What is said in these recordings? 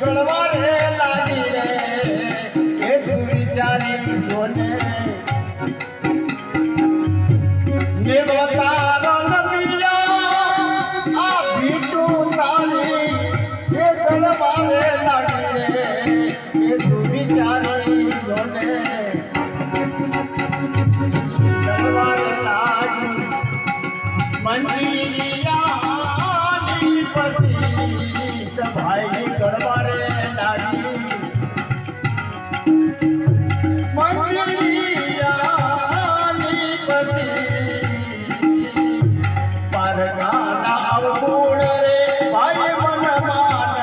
गड़वारे लागी रे ये तू विचारी जोने निर्वतारो नबिया आ भीटू ताली ये गड़वारे लागी रे ये तू विचारी जोने गड़वारे लागी मंदिरिया नी पसी भाई गड़वारे लागी मंदिरिया नी पसी पर गाना अवगुण रे भाई मन मान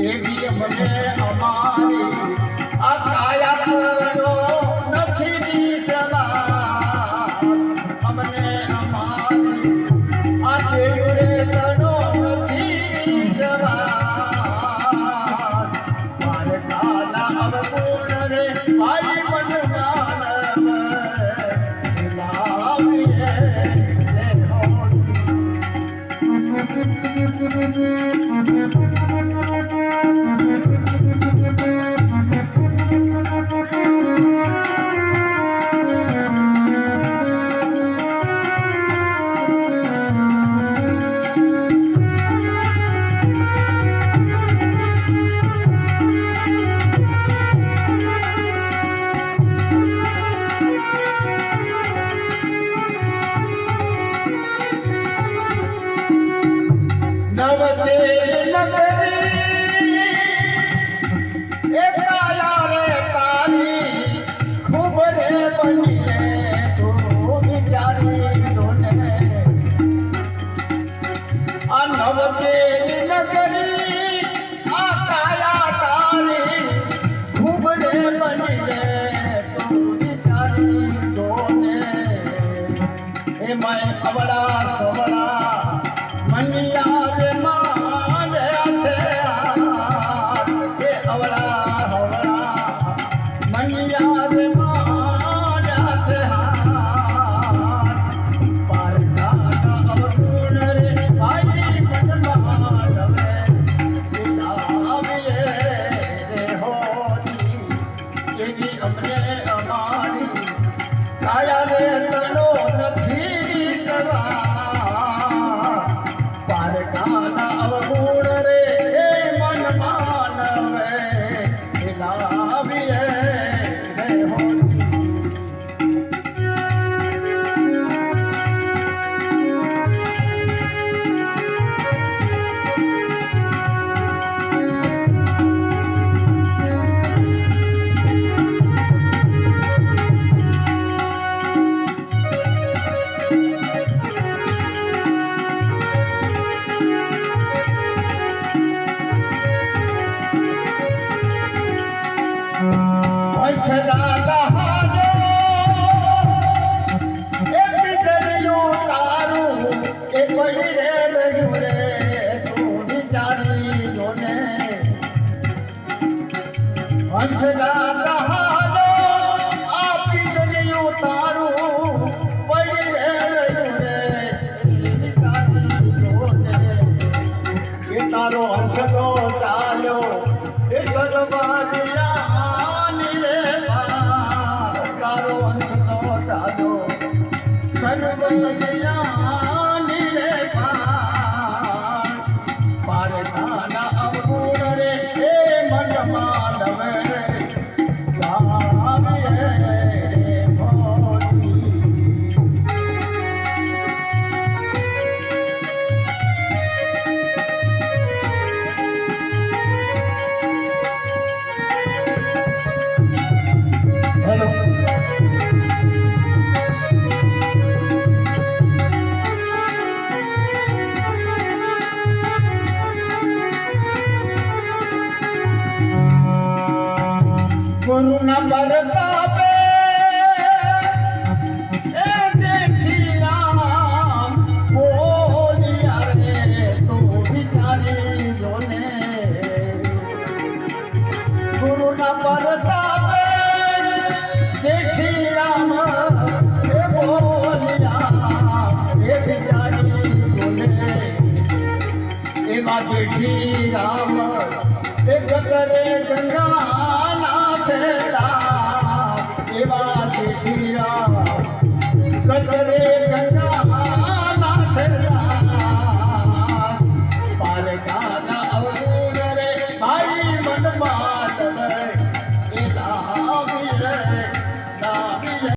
ये भी हमने हमारी अकाया करो नथी दी सला हमने हमारी आते रे तनो नथी दी सला मार काला अवगुण रे भाई मन मानव लाविए देखो नवतेल नगरी एकाया रे तारी खूब रे बनी रे तू बिचारी दोने नवतेल नगरी आकाया तारी खूब रे बनी रे तू बिचारी दोने ए मैं अबड़ा सबड़ा मनिया रे मान आछे ये अवला हवला मनिया रे मान आछे पार काटा अवगुण रे भाई मन मानवे लाविए रे होती ये भी अपने हमारी काया रे तनो नथी सवा गाना अवगुण रे मन मानवे लाविए रे होती फैसला लहारो ए बिजलियों तारू ए बड़ी रे रजुरे तू बिचारी जोने फैसला लहारो आ बिजलियों तारू बड़ी रे रजुरे बिचारी जोने ये तारो हंसलो चालो ए सलवारिया तारो अंश तो डालो सर्वज्ञा रे पार गाना अवगुण रे हे मन मानवे लाविए रे भोली हेलो गुरु न बरतावे ए देखी राम बोलिया रे तू बिचारी जोने गुरु न बरतावे देखी राम ए बोलिया ए बिचारी जेठी राम ते गतरे गंगा नाचता एवा जेठी राम गतरे